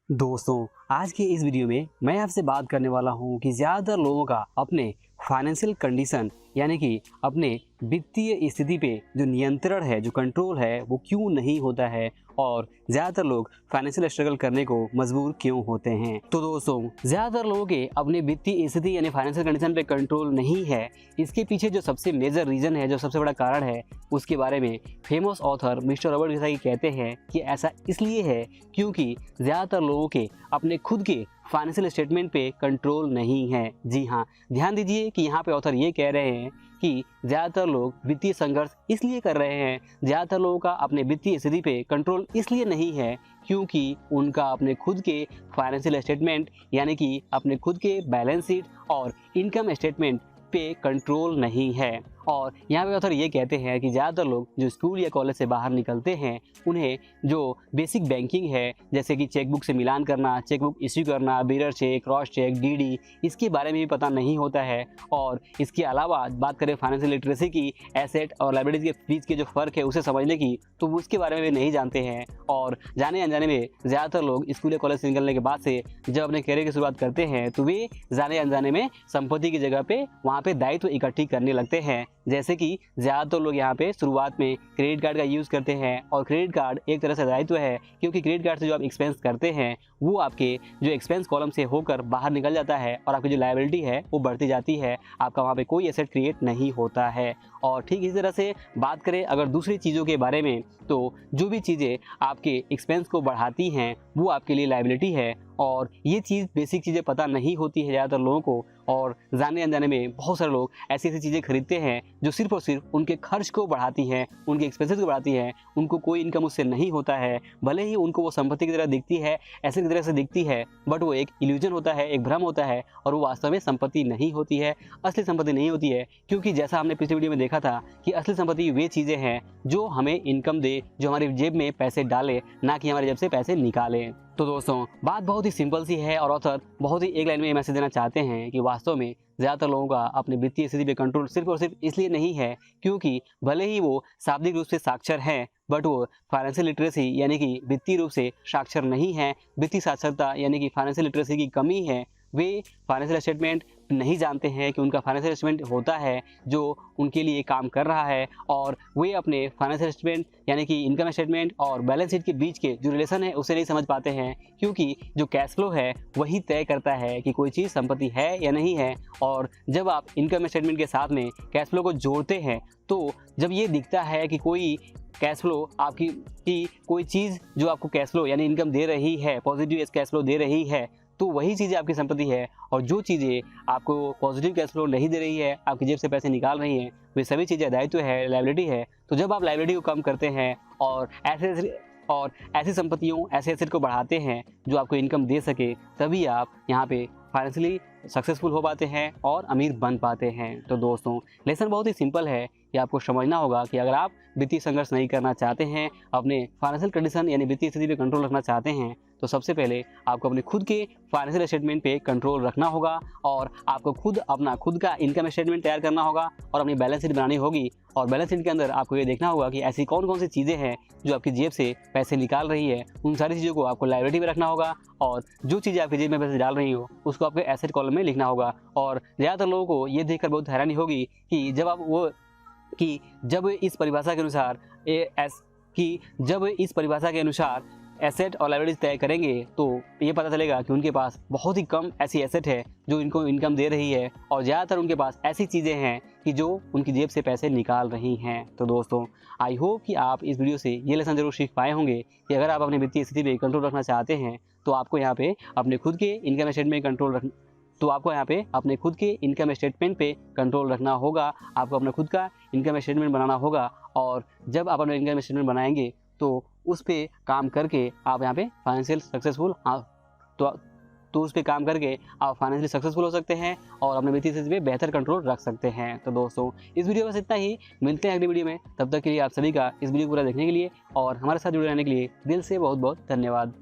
दोस्तों, आज के इस वीडियो में मैं आपसे बात करने वाला हूं कि ज़्यादातर लोगों का अपने फाइनेंशियल कंडीशन यानी कि अपने वित्तीय स्थिति पे जो नियंत्रण है, जो कंट्रोल है, वो क्यों नहीं होता है और ज़्यादातर लोग फाइनेंशियल स्ट्रगल करने को मजबूर क्यों होते हैं। तो दोस्तों, ज़्यादातर लोगों के अपने वित्तीय स्थिति यानी फाइनेंशियल कंडीशन पे कंट्रोल नहीं है। इसके पीछे जो सबसे मेजर रीज़न है, जो सबसे बड़ा कारण है, उसके बारे में famous author mister Robert Kiyosaki कहते हैं कि ऐसा इसलिए है क्योंकि ज़्यादातर लोगों के अपने खुद के फाइनेंशियल स्टेटमेंट पे कंट्रोल नहीं है। जी हाँ, ध्यान दीजिए कि यहाँ पे ऑथर ये कह रहे हैं कि ज़्यादातर लोग वित्तीय संघर्ष इसलिए कर रहे हैं, ज़्यादातर लोगों का अपने वित्तीय स्थिति पे कंट्रोल इसलिए नहीं है क्योंकि उनका अपने खुद के फाइनेंशियल स्टेटमेंट यानी कि अपने खुद के बैलेंस शीट और इनकम स्टेटमेंट पे कंट्रोल नहीं है। और यहाँ पे ऑथर ये कहते हैं कि ज़्यादातर लोग जो स्कूल या कॉलेज से बाहर निकलते हैं, उन्हें जो बेसिक बैंकिंग है, जैसे कि चेकबुक से मिलान करना, चेकबुक इश्यू करना, बिरर चेक, क्रॉस चेक, डीडी, इसके बारे में भी पता नहीं होता है। और इसके अलावा बात करें फाइनेंशियल लिटरेसी की, एसेट और लायबिलिटीज के बीच के जो फ़र्क है उसे समझने की, तो उसके बारे में भी नहीं जानते हैं। और जाने अनजाने में ज़्यादातर लोग स्कूल या कॉलेज से निकलने के बाद से जब अपने करियर की शुरुआत करते हैं, तो वे जाने अनजाने में संपत्ति की जगह पे वहाँ पे दायित्व इकट्ठी करने लगते हैं। जैसे कि ज़्यादातर लोग यहाँ पे शुरुआत में क्रेडिट कार्ड का यूज़ करते हैं और क्रेडिट कार्ड एक तरह से दायित्व है क्योंकि क्रेडिट कार्ड से जो आप एक्सपेंस करते हैं वो आपके जो एक्सपेंस कॉलम से होकर बाहर निकल जाता है और आपकी जो लायबिलिटी है वो बढ़ती जाती है, आपका वहाँ पे कोई एसेट क्रिएट नहीं होता है। और ठीक इसी तरह से बात करें अगर दूसरी चीज़ों के बारे में, तो जो भी चीज़ें आपके एक्सपेंस को बढ़ाती हैं वो आपके लिए लायबिलिटी है और ये चीज़ बेसिक चीज़ें पता नहीं होती है ज़्यादातर लोगों को। और जाने अनजाने में बहुत सारे लोग ऐसी ऐसी चीज़ें खरीदते हैं जो सिर्फ और सिर्फ उनके खर्च को बढ़ाती हैं, उनके एक्सपेंसेस को बढ़ाती हैं, उनको कोई इनकम उससे नहीं होता है। भले ही उनको वो संपत्ति की तरह दिखती है, ऐसे की तरह से दिखती है, बट वो एक इल्यूजन होता है, एक भ्रम होता है और वो वास्तव में संपत्ति नहीं होती है, असली संपत्ति नहीं होती है। क्योंकि जैसा हमने पिछले वीडियो में देखा था कि असली संपत्ति वे चीज़ें हैं जो हमें इनकम दे, जो हमारी जेब में पैसे डाले, ना कि हमारी जेब से पैसे निकाले। तो दोस्तों, बात बहुत ही सिंपल सी है और ऑथर बहुत ही एक लाइन में ये मैसेज देना चाहते हैं कि वास्तव में ज़्यादातर लोगों का अपनी वित्तीय स्थिति पे कंट्रोल सिर्फ और सिर्फ इसलिए नहीं है क्योंकि भले ही वो शाब्दिक रूप से साक्षर हैं, बट वो फाइनेंशियल लिटरेसी यानी कि वित्तीय रूप से साक्षर नहीं है। वित्तीय साक्षरता यानी कि फाइनेंशियल लिटरेसी की कमी है। वे फाइनेंशियल स्टेटमेंट नहीं जानते हैं कि उनका फाइनेंशियल स्टेटमेंट होता है जो उनके लिए काम कर रहा है और वे अपने फाइनेंशियल स्टेटमेंट यानी कि इनकम स्टेटमेंट और बैलेंस शीट के बीच के जो रिलेशन है उसे नहीं समझ पाते हैं क्योंकि जो कैश फ्लो है वही तय करता है कि कोई चीज़ संपत्ति है या नहीं है। और जब आप इनकम स्टेटमेंट के साथ में कैश फ्लो को जोड़ते हैं, तो जब ये दिखता है कि कोई कैश फ्लो आपकी की कोई चीज़ जो आपको कैश फ्लो यानी इनकम दे रही है, पॉजिटिव कैश फ्लो दे रही है, तो वही चीज़ें आपकी संपत्ति है। और जो चीज़ें आपको पॉजिटिव कैश फ्लो नहीं दे रही है, आपकी जेब से पैसे निकाल रही हैं, वे सभी चीज़ें दायित्व है, लायबिलिटी है। तो जब आप लायबिलिटी को कम करते हैं और ऐसी संपत्तियों, ऐसे एसेट को बढ़ाते हैं जो आपको इनकम दे सके, तभी आप यहाँ पे फाइनेंशियली सक्सेसफुल हो पाते हैं और अमीर बन पाते हैं। तो दोस्तों, लेसन बहुत ही सिंपल है कि आपको समझना होगा कि अगर आप वित्तीय संघर्ष नहीं करना चाहते हैं, अपने फाइनेंशियल कंडीशन यानी वित्तीय स्थिति पे कंट्रोल रखना चाहते हैं, तो सबसे पहले आपको अपने खुद के फाइनेंशियल स्टेटमेंट पे कंट्रोल रखना होगा और आपको खुद का इनकम स्टेटमेंट तैयार करना होगा और अपनी बैलेंस शीट बनानी होगी। और बैलेंस शीट के अंदर आपको ये देखना होगा कि ऐसी कौन कौन सी चीज़ें हैं जो आपकी जेब से पैसे निकाल रही है, उन सारी चीज़ों को आपको लायबिलिटी में रखना होगा और जो चीज़ें आपकी जेब में पैसे डाल रही हो उसको आपके एसेट कॉलम में लिखना होगा। और ज़्यादातर लोगों को ये देखकर बहुत हैरानी होगी कि जब इस परिभाषा के अनुसार एसेट और लायबिलिटीज तय करेंगे, तो ये पता चलेगा कि उनके पास बहुत ही कम ऐसी एसेट है जो इनको इनकम दे रही है और ज़्यादातर उनके पास ऐसी चीज़ें हैं कि जो उनकी जेब से पैसे निकाल रही हैं। तो दोस्तों, आई होप कि आप इस वीडियो से ये लेसन जरूर सीख पाए होंगे कि अगर आप अपनी वित्तीय स्थिति पे कंट्रोल रखना चाहते हैं, तो आपको यहाँ पे अपने खुद के इनकम स्टेटमेंट पे कंट्रोल रखना होगा। आपको अपना खुद का इनकम स्टेटमेंट बनाना होगा और जब आप अपना इनकम स्टेटमेंट बनाएंगे तो उस पे काम करके आप यहाँ पे फाइनेंशियल सक्सेसफुल तो उस पे काम करके आप फाइनेंशियली सक्सेसफुल हो सकते हैं और अपने वित्तीय स्थिति पे बेहतर कंट्रोल रख सकते हैं। तो दोस्तों, इस वीडियो में बस इतना ही। मिलते हैं अगली वीडियो में। तब तक के लिए आप सभी का इस वीडियो को पूरा देखने के लिए और हमारे साथ जुड़े रहने के लिए दिल से बहुत बहुत धन्यवाद।